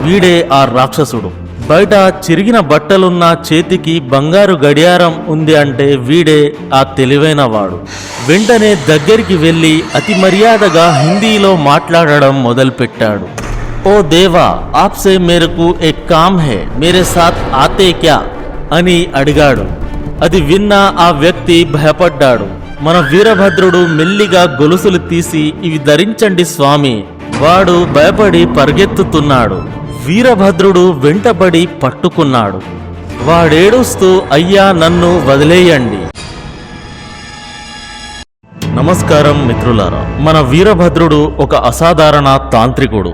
వీడే ఆ రాక్షసుడు. బయట చిరిగిన బట్టలున్న చేతికి బంగారు గడియారం ఉంది అంటే వీడే ఆ తెలివైన వాడు. వెంటనే దగ్గరికి వెళ్ళి అతి మర్యాదగా హిందీలో మాట్లాడడం మొదలుపెట్టాడు. ఓ దేవా, ఆప్సే మేరకు ఎక్ కామ్ హే, మేరే సాత్ ఆతే క్యా అని అడిగాడు. అది విన్న ఆ వ్యక్తి భయపడ్డాడు. మన వీరభద్రుడు మెల్లిగా గొలుసులు తీసి ఇవి ధరించండి స్వామి. వాడు భయపడి పరిగెత్తుతున్నాడు. వీరభద్రుడు వెంటబడి పట్టుకున్నాడు. వాడేడుస్తూ అయ్యా నన్ను వదిలేయండి. నమస్కారం మిత్రులారా, మన వీరభద్రుడు ఒక అసాధారణ తాంత్రికుడు.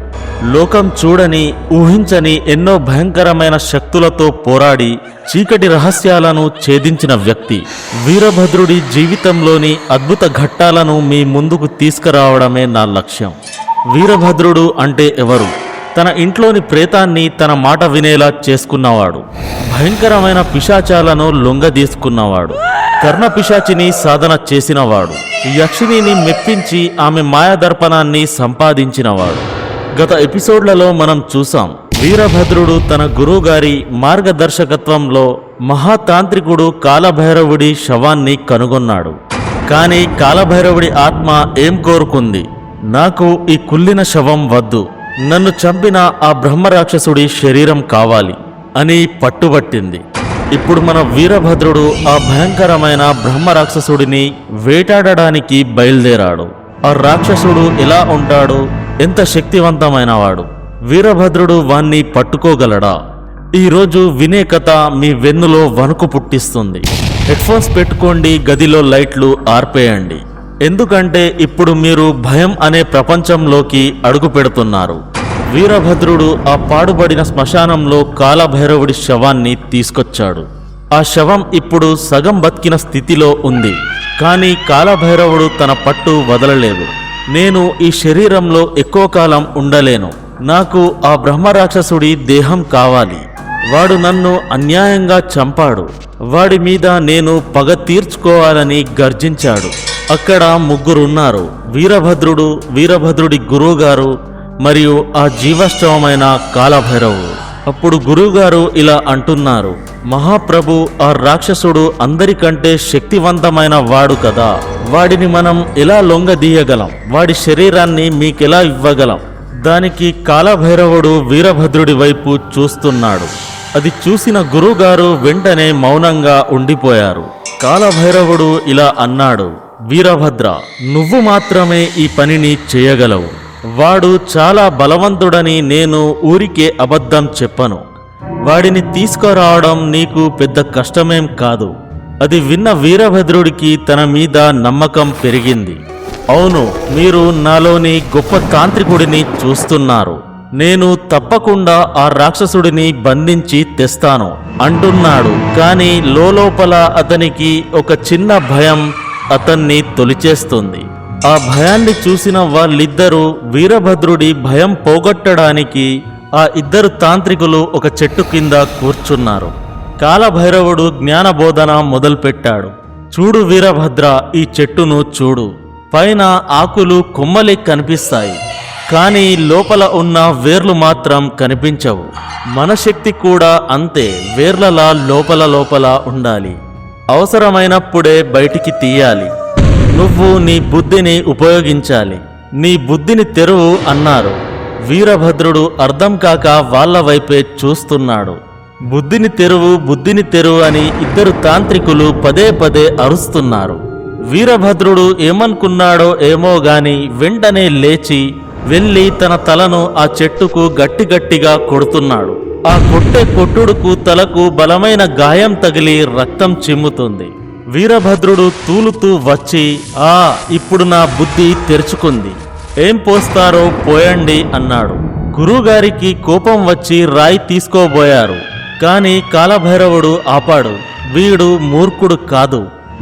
లోకం చూడని, ఊహించని ఎన్నో భయంకరమైన శక్తులతో పోరాడి చీకటి రహస్యాలను ఛేదించిన వ్యక్తి. వీరభద్రుడి జీవితంలోని అద్భుత ఘట్టాలను మీ ముందుకు తీసుకురావడమే నా లక్ష్యం. వీరభద్రుడు అంటే ఎవరు? తన ఇంట్లోని ప్రేతాన్ని తన మాట వినేలా చేసుకున్నవాడు. భయంకరమైన పిశాచాలను లొంగదీసుకున్నవాడు. కర్ణ పిశాచిని సాధన చేసినవాడు. యక్షిణిని మెప్పించి ఆమె మాయాదర్పణాన్ని సంపాదించినవాడు. గత ఎపిసోడ్లలో మనం చూసాం, వీరభద్రుడు తన గురువుగారి మార్గదర్శకత్వంలో మహాతాంత్రికుడు కాలభైరవుడి శవాన్ని కనుగొన్నాడు. కానీ కాలభైరవుడి ఆత్మ ఏం కోరుకుంది? నాకు ఈ కుళ్ళిన శవం వద్దు, నన్ను చంపిన ఆ బ్రహ్మరాక్షసుడి శరీరం కావాలి అని పట్టుబట్టింది. ఇప్పుడు మన వీరభద్రుడు ఆ భయంకరమైన బ్రహ్మరాక్షసుడిని వేటాడడానికి బయలుదేరాడు. ఆ రాక్షసుడు ఎలా ఉంటాడు? ఎంత శక్తివంతమైనవాడు? వీరభద్రుడు వాణ్ణి పట్టుకోగలడా? ఈరోజు వినే కథ మీ వెన్నులో వణుకు పుట్టిస్తుంది. హెడ్ఫోన్స్ పెట్టుకోండి, గదిలో లైట్లు ఆర్పేయండి. ఎందుకంటే ఇప్పుడు మీరు భయం అనే ప్రపంచంలోకి అడుగు పెడుతున్నారు. వీరభద్రుడు ఆ పాడుబడిన శ్మశానంలో కాలభైరవుడి శవాన్ని తీసుకొచ్చాడు. ఆ శవం ఇప్పుడు సగం బతికిన స్థితిలో ఉంది. కానీ కాలభైరవుడు తన పట్టు వదలలేదు. నేను ఈ శరీరంలో ఎక్కువ కాలం ఉండలేను. నాకు ఆ బ్రహ్మరాక్షసుడి దేహం కావాలి. వాడు నన్ను అన్యాయంగా చంపాడు. వాడి మీద నేను పగ తీర్చుకోవాలని గర్జించాడు. అక్కడ ముగ్గురున్నారు. వీరభద్రుడు, వీరభద్రుడి గురువుగారు మరియు ఆ జీవశ్రవమైన కాలభైరవుడు. అప్పుడు గురువుగారు ఇలా అంటున్నారు, మహాప్రభు, ఆ రాక్షసుడు అందరికంటే శక్తివంతమైన వాడు కదా, వాడిని మనం ఎలా లొంగదీయగలం? వాడి శరీరాన్ని మీకెలా ఇవ్వగలం? దానికి కాలభైరవుడు వీరభద్రుడి వైపు చూస్తున్నాడు. అది చూసిన గురువుగారు వెంటనే మౌనంగా ఉండిపోయారు. కాలభైరవుడు ఇలా అన్నాడు, వీరభద్ర, నువ్వు మాత్రమే ఈ పనిని చేయగలవు. వాడు చాలా బలవంతుడని నేను ఊరికే అబద్ధం చెప్పను. వాడిని తీసుకురావడం నీకు పెద్ద కష్టమేం కాదు. అది విన్న వీరభద్రుడికి తన మీద నమ్మకం పెరిగింది. అవును, మీరు నాలోని గొప్ప తాంత్రికుడిని చూస్తున్నారు. నేను తప్పకుండా ఆ రాక్షసుడిని బంధించి తెస్తాను అంటున్నాడు. కానీ లోపల అతనికి ఒక చిన్న భయం అతన్ని తొలిచేస్తుంది. ఆ భయాన్ని చూసిన వాళ్ళిద్దరూ వీరభద్రుడి భయం పోగొట్టడానికి ఆ ఇద్దరు తాంత్రికులు ఒక చెట్టు కింద కూర్చున్నారు. కాలభైరవుడు జ్ఞానబోధన మొదలుపెట్టాడు. చూడు వీరభద్ర, ఈ చెట్టును చూడు. పైన ఆకులు కొమ్మలే కనిపిస్తాయి, కానీ లోపల ఉన్న వేర్లు మాత్రం కనిపించవు. మన శక్తి కూడా అంతే, వేర్లలా లోపల ఉండాలి. అవసరమైనప్పుడే బయటికి తీయాలి. నువ్వు నీ బుద్ధిని ఉపయోగించాలి. నీ బుద్ధిని తెరువు అన్నారు. వీరభద్రుడు అర్థం కాక వాళ్ళ వైపే చూస్తున్నాడు. బుద్ధిని తెరువు అని ఇద్దరు తాంత్రికులు పదే పదే అరుస్తున్నారు. వీరభద్రుడు ఏమనుకున్నాడో ఏమో గాని వెంటనే లేచి వెళ్ళి తన తలను ఆ చెట్టుకు గట్టిగా కొడుతున్నాడు. ఆ కొట్టే కొట్టుడుకు తలకు బలమైన గాయం తగిలి రక్తం చిమ్ముతుంది. వీరభద్రుడు తూలుతూ వచ్చి, ఇప్పుడు నా బుద్ధి తెరుచుకుంది, ఏం పోస్తారో పోయండి అన్నాడు. గురువుగారికి కోపం వచ్చి రాయి తీసుకోబోయారు. కానీ కాలభైరవుడు ఆపాడు. వీడు మూర్ఖుడు కాదు,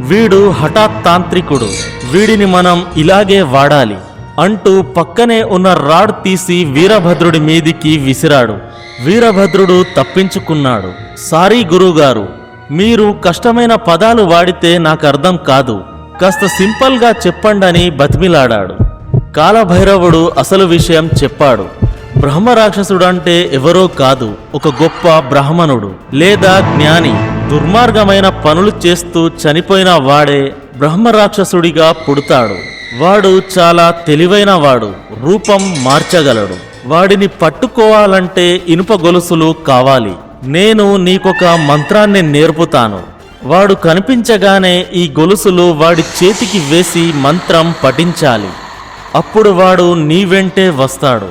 వీడు హఠాత్ తాంత్రికుడు. వీడిని మనం ఇలాగే వాడాలి అంటూ పక్కనే ఉన్న రాడ్ తీసి వీరభద్రుడి మీదికి విసిరాడు. వీరభద్రుడు తప్పించుకున్నాడు. సారీ గురువుగారు, మీరు కష్టమైన పదాలు వాడితే నాకు అర్థం కాదు, కాస్త సింపుల్గా చెప్పండని బతిమిలాడాడు. కాలభైరవుడు అసలు విషయం చెప్పాడు. బ్రహ్మరాక్షసుడు అంటే ఎవరో కాదు, ఒక గొప్ప బ్రాహ్మణుడు లేదా జ్ఞాని. దుర్మార్గమైన పనులు చేస్తూ చనిపోయిన వాడే బ్రహ్మరాక్షసుడిగా పుడతాడు. వాడు చాలా తెలివైన వాడు, రూపం మార్చగలడు. వాడిని పట్టుకోవాలంటే ఇనుప గొలుసులు కావాలి. నేను నీకొక మంత్రాన్ని నేర్పుతాను. వాడు కనిపించగానే ఈ గొలుసులు వాడి చేతికి వేసి మంత్రం పఠించాలి. అప్పుడు వాడు నీ వెంటే వస్తాడు.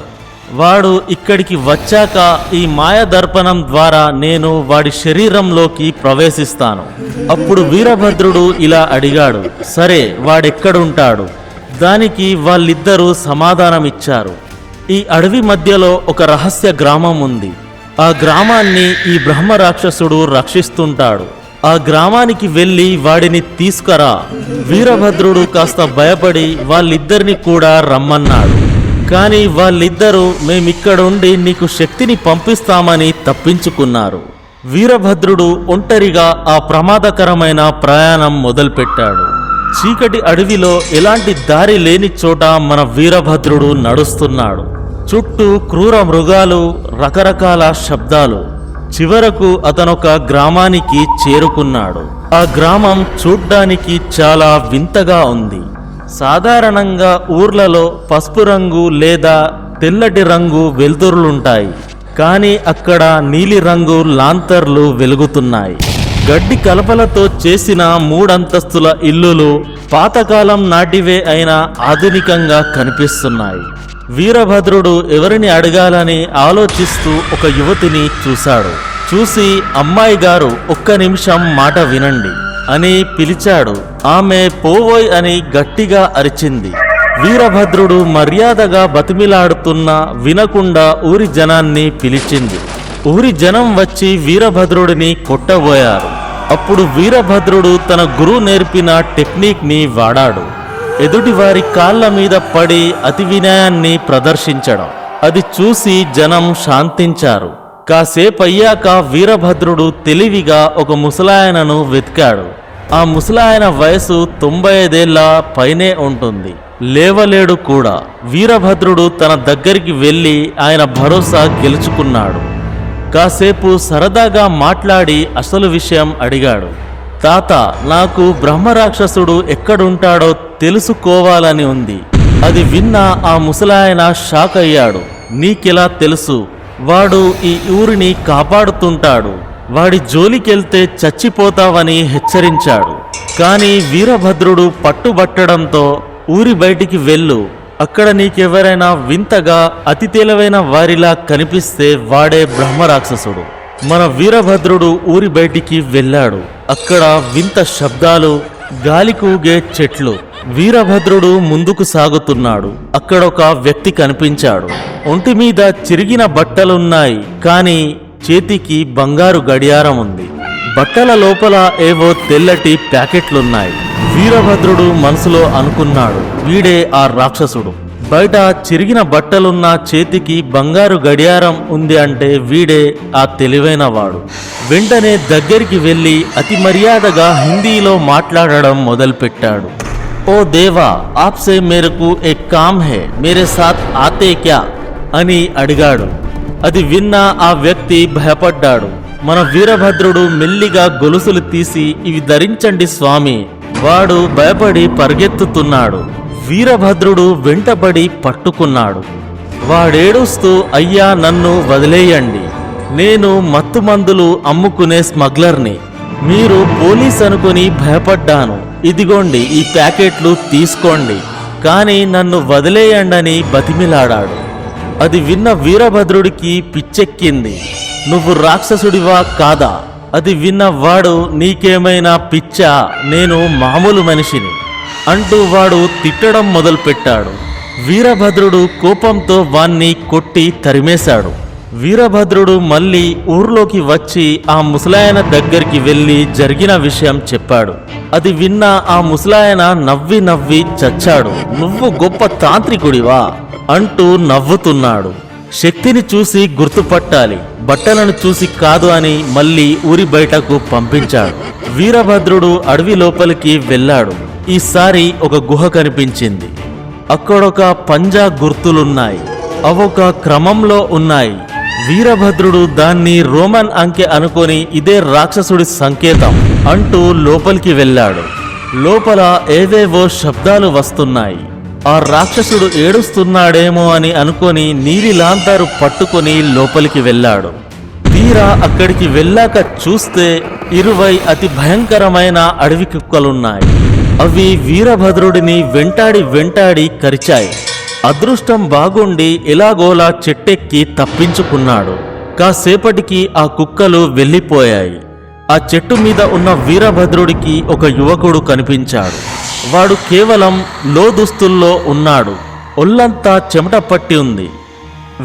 వాడు ఇక్కడికి వచ్చాక ఈ మాయదర్పణం ద్వారా నేను వాడి శరీరంలోకి ప్రవేశిస్తాను. అప్పుడు వీరభద్రుడు ఇలా అడిగాడు, సరే వాడెక్కడుంటాడు? దానికి వాళ్ళిద్దరూ సమాధానమిచ్చారు. ఈ అడవి మధ్యలో ఒక రహస్య గ్రామం ఉంది. ఆ గ్రామాన్ని ఈ బ్రహ్మరాక్షసుడు రక్షిస్తుంటాడు. ఆ గ్రామానికి వెళ్ళి వాడిని తీసుకురా. వీరభద్రుడు కాస్త భయపడి వాళ్ళిద్దరిని కూడా రమ్మన్నాడు. కానీ వాళ్ళిద్దరూ మేమిక్కడుండి నీకు శక్తిని పంపిస్తామని తప్పించుకున్నారు. వీరభద్రుడు ఒంటరిగా ఆ ప్రమాదకరమైన ప్రయాణం మొదలుపెట్టాడు. చీకటి అడవిలో ఎలాంటి దారి లేని చోట మన వీరభద్రుడు నడుస్తున్నాడు. చుట్టూ క్రూర మృగాలు, రకరకాల శబ్దాలు. చివరకు అతనొక గ్రామానికి చేరుకున్నాడు. ఆ గ్రామం చూడ్డానికి చాలా వింతగా ఉంది. సాధారణంగా ఊర్లలో పసుపు రంగు లేదా తెల్లటి రంగు వెలుతురులుంటాయి. కానీ అక్కడ నీలిరంగు లాంతర్లు వెలుగుతున్నాయి. గడ్డి కలపలతో చేసిన 3 అంతస్తుల ఇల్లులు పాతకాలం నాటివే అయినా ఆధునికంగా కనిపిస్తున్నాయి. వీరభద్రుడు ఎవరిని అడగాలని ఆలోచిస్తూ ఒక యువతిని చూశాడు. చూసి, అమ్మాయి గారు, ఒక్క నిమిషం మాట వినండి అని పిలిచాడు. ఆమె పోవోయ్ అని గట్టిగా అరిచింది. వీరభద్రుడు మర్యాదగా బతిమిలాడుతున్నా వినకుండా ఊరి జనాన్ని పిలిచింది. ఊరి జనం వచ్చి వీరభద్రుడిని కొట్టబోయారు. అప్పుడు వీరభద్రుడు తన గురువు నేర్పిన టెక్నిక్ని వాడాడు. ఎదుటివారి కాళ్ళ మీద పడి అతి వినయాన్ని ప్రదర్శించడం. అది చూసి జనం శాంతించారు. కాసేపయ్యాక వీరభద్రుడు తెలివిగా ఒక ముసలాయనను వెతికాడు. ఆ ముసలాయన వయసు 95 ఏళ్ల పైనే ఉంటుంది. లేవలేడు కూడా. వీరభద్రుడు తన దగ్గరికి వెళ్ళి ఆయన భరోసా గెలుచుకున్నాడు. కాసేపు సరదాగా మాట్లాడి అసలు విషయం అడిగాడు. తాత, నాకు బ్రహ్మరాక్షసుడు ఎక్కడుంటాడో తెలుసుకోవాలని ఉంది. అది విన్న ఆ ముసలాయన షాక్ అయ్యాడు. నీకెలా తెలుసు? వాడు ఈ ఊరిని కాపాడుతుంటాడు. వాడి జోలికెళ్తే చచ్చిపోతావని హెచ్చరించాడు. కానీ వీరభద్రుడు పట్టుబట్టడంతో ఊరి బయటికి వెళ్ళు. అక్కడ నీకెవరైనా వింతగా అతి తెలివైన వారిలా కనిపిస్తే వాడే బ్రహ్మరాక్షసుడు. మన వీరభద్రుడు ఊరి బయటికి వెళ్ళాడు. అక్కడ వింత శబ్దాలు, గాలి కూగే చెట్లు. వీరభద్రుడు ముందుకు సాగుతున్నాడు. అక్కడొక వ్యక్తి కనిపించాడు. ఒంటి మీద చిరిగిన బట్టలున్నాయి, కానీ చేతికి బంగారు గడియారం ఉంది. బట్టల లోపల ఏవో తెల్లటి ప్యాకెట్లున్నాయి. వీరభద్రుడు మనసులో అనుకున్నాడు, వీడే ఆ రాక్షసుడు. బయట చిరిగిన బట్టలున్న చేతికి బంగారు గడియారం ఉంది అంటే వీడే ఆ తెలివైన వాడు. వెంటనే దగ్గరికి వెళ్ళి అతి మర్యాదగా హిందీలో మాట్లాడడం మొదలుపెట్టాడు. ఓ దేవా, ఆప్సే మేరకు ఏక్ కామ్ హై, మేరే సాత్ ఆతే క్యా అని అడిగాడు. అది విన్న ఆ వ్యక్తి భయపడ్డాడు. మన వీరభద్రుడు మెల్లిగా గొలుసులు తీసి, ఇవి ధరించండి స్వామి. వాడు భయపడి పరిగెత్తుతున్నాడు. వీరభద్రుడు వెంటబడి పట్టుకున్నాడు. వాడేడుస్తూ, అయ్యా నన్ను వదిలేయండి, నేను మత్తుమందులు అమ్ముకునే స్మగ్లర్ని. మీరు పోలీస్ అనుకుని భయపడ్డాను. ఇదిగోండి ఈ ప్యాకెట్లు తీసుకోండి, కానీ నన్ను వదిలేయండని బతిమిలాడాడు. అది విన్న వీరభద్రుడికి పిచ్చెక్కింది. నువ్వు రాక్షసుడివా కాదా? అది విన్న వాడు, నీకేమైనా పిచ్చా? నేను మామూలు మనిషిని అంటూ వాడు తిట్టడం మొదలుపెట్టాడు. వీరభద్రుడు కోపంతో వాణ్ణి కొట్టి తరిమేశాడు. వీరభద్రుడు మళ్ళీ ఊర్లోకి వచ్చి ఆ ముసలాయన దగ్గరికి వెళ్ళి జరిగిన విషయం చెప్పాడు. అది విన్న ఆ ముసలాయన నవ్వి నవ్వి చచ్చాడు. నువ్వు గొప్ప తాంత్రికుడివా అంటూ నవ్వుతున్నాడు. శక్తిని చూసి గుర్తుపట్టాలి, బట్టలను చూసి కాదు అని మళ్ళీ ఊరి బయటకు పంపించాడు. వీరభద్రుడు అడవి లోపలికి వెళ్ళాడు. ఈసారి ఒక గుహ కనిపించింది. అక్కడొక పంజా గుర్తులున్నాయి. అవొక క్రమంలో ఉన్నాయి. వీరభద్రుడు దాన్ని రోమన్ అంకె అనుకొని ఇదే రాక్షసుడి సంకేతం అంటూ లోపలికి వెళ్ళాడు. లోపల ఏవేవో శబ్దాలు వస్తున్నాయి. ఆ రాక్షసుడు ఏడుస్తున్నాడేమో అని అనుకొని నీలి లాంతరు పట్టుకొని లోపలికి వెళ్ళాడు. తీరా అక్కడికి వెళ్ళాక చూస్తే 20 అతి భయంకరమైన అడవి కుక్కలున్నాయి. అవి వీరభద్రుడిని వెంటాడి కరిచాయి. అదృష్టం బాగుండి ఎలాగోలా చెట్టెక్కి తప్పించుకున్నాడు. కాసేపటికి ఆ కుక్కలు వెళ్ళిపోయాయి. ఆ చెట్టు మీద ఉన్న వీరభద్రుడికి ఒక యువకుడు కనిపించాడు. వాడు కేవలం లోదుస్తుల్లో ఉన్నాడు. ఒళ్ళంతా చెమట పట్టి ఉంది.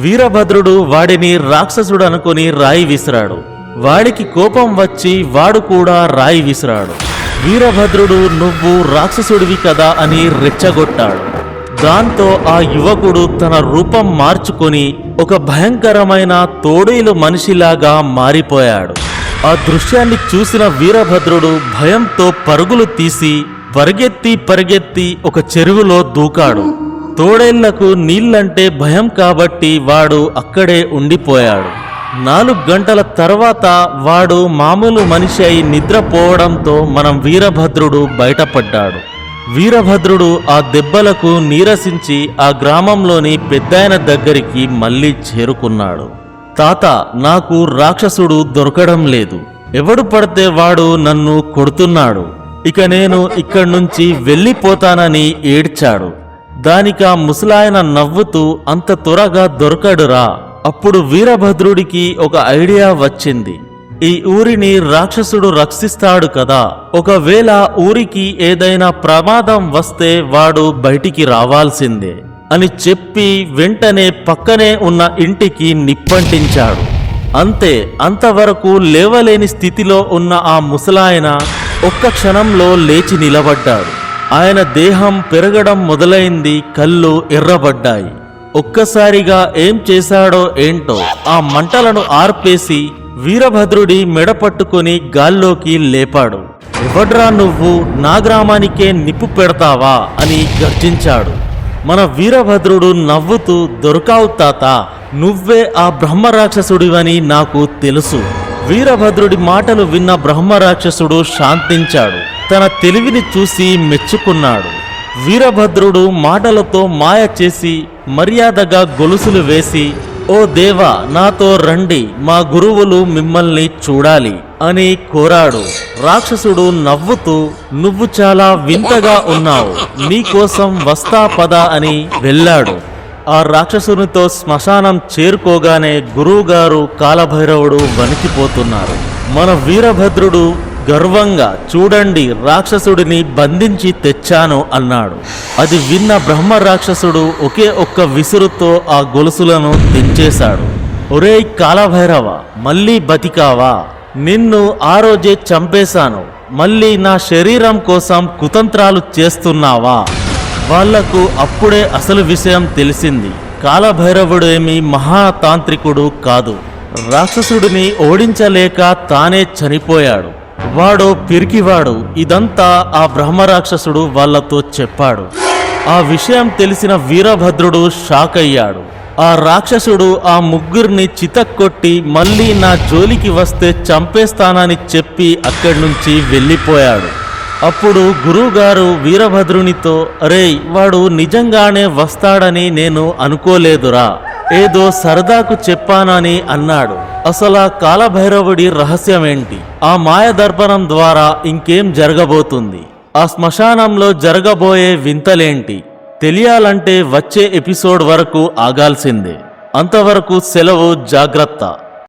వీరభద్రుడు వాడిని రాక్షసుడు అనుకుని రాయి విసిరాడు. వాడికి కోపం వచ్చి వాడు కూడా రాయి విసిరాడు. వీరభద్రుడు నువ్వు రాక్షసుడివి కదా అని రెచ్చగొట్టాడు. దాంతో ఆ యువకుడు తన రూపం మార్చుకొని ఒక భయంకరమైన తోడేలు మనిషిలాగా మారిపోయాడు. ఆ దృశ్యాన్ని చూసిన వీరభద్రుడు భయంతో పరుగులు తీసి పరిగెత్తి ఒక చెరువులో దూకాడు. తోడేళ్లకు నీళ్లంటే భయం కాబట్టి వాడు అక్కడే ఉండిపోయాడు. 4 గంటల తర్వాత వాడు మామూలు మనిషి అయి నిద్రపోవడంతో మనం వీరభద్రుడు బయటపడ్డాడు. వీరభద్రుడు ఆ దెబ్బలకు నీరసించి ఆ గ్రామంలోని పెద్దాయన దగ్గరికి మళ్ళీ చేరుకున్నాడు. తాత, నాకు రాక్షసుడు దొరకడం లేదు. ఎవడు పడితే వాడు నన్ను కొడుతున్నాడు. ఇక నేను ఇక్కడి నుంచి వెళ్ళిపోతానని ఏడ్చాడు. దానికా ముసలాయన నవ్వుతూ, అంత త్వరగా దొరకడురా. అప్పుడు వీరభద్రుడికి ఒక ఐడియా వచ్చింది. ఈ ఊరిని రాక్షసుడు రక్షిస్తాడు కదా, ఒకవేళ ఊరికి ఏదైనా ప్రమాదం వస్తే వాడు బయటికి రావాల్సిందే అని చెప్పి వెంటనే పక్కనే ఉన్న ఇంటికి నిప్పంటించాడు. అంతే, అంతవరకు లేవలేని స్థితిలో ఉన్న ఆ ముసలాయన ఒక్క క్షణంలో లేచి నిలబడ్డాడు. ఆయన దేహం పెరగడం మొదలైంది. కళ్ళు ఎర్రబడ్డాయి. ఒక్కసారిగా ఏం చేశాడో ఏంటో ఆ మంటలను ఆర్పేసి వీరభద్రుడి మెడ పట్టుకుని గాల్లోకి లేపాడు. ఎవడ్రా నువ్వు, నా గ్రామానికే నిప్పు పెడతావా అని గర్జించాడు. మన వీరభద్రుడు నవ్వుతూ, దొరకావు తాత, నువ్వే ఆ బ్రహ్మరాక్షసుడివని నాకు తెలుసు. వీరభద్రుడి మాటలు విన్న బ్రహ్మరాక్షసుడు శాంతించాడు. తన తెలివిని చూసి మెచ్చుకున్నాడు. వీరభద్రుడు మాటలతో మాయ చేసి మర్యాదగా గొలుసులు వేసి, ఓ దేవా, నాతో రండి, మా గురువులు మిమ్మల్ని చూడాలి అని కోరాడు. రాక్షసుడు నవ్వుతూ, నువ్వు చాలా వింతగా ఉన్నావు, నీకోసం వస్తా పద అని వెళ్ళాడు. ఆ రాక్షసునితో శ్మశానం చేరుకోగానే గురువుగారు కాలభైరవుడు వణికిపోతున్నారు. మన వీరభద్రుడు గర్వంగా, చూడండి, రాక్షసుడిని బంధించి తెచ్చాను అన్నాడు. అది విన్న బ్రహ్మ రాక్షసుడు ఒకే ఒక్క విసురుతో ఆ గొలుసులను తెంచేశాడు. ఒరేయ్ కాలభైరవ, మళ్ళీ బతికావా? నిన్ను ఆ రోజే చంపేశాను, మళ్ళీ నా శరీరం కోసం కుతంత్రాలు చేస్తున్నావా? వాళ్లకు అప్పుడే అసలు విషయం తెలిసింది. కాలభైరవుడేమి మహాతాంత్రికుడు కాదు. రాక్షసుడిని ఓడించలేక తానే చనిపోయాడు. వాడో పిరికివాడు. ఇదంతా ఆ బ్రహ్మరాక్షసుడు వాళ్లతో చెప్పాడు. ఆ విషయం తెలిసిన వీరభద్రుడు షాక్ అయ్యాడు. ఆ రాక్షసుడు ఆ ముగ్గురిని చితక్కొట్టి మళ్ళీ నా జోలికి వస్తే చంపేస్తానని చెప్పి అక్కడి నుంచి వెళ్ళిపోయాడు. అప్పుడు గురువుగారు వీరభద్రునితో, అరేయ్, వాడు నిజంగానే వస్తాడని నేను అనుకోలేదురా, ఏదో సరదాకు చెప్పానని అన్నాడు. అసలు కాలభైరవుడి రహస్యమేంటి? ఆ మాయదర్పణం ద్వారా ఇంకేం జరగబోతుంది? ఆ శ్మశానంలో జరగబోయే వింతలేంటి? తెలియాలంటే వచ్చే ఎపిసోడ్ వరకు ఆగాల్సిందే. అంతవరకు సెలవు, జాగ్రత్త.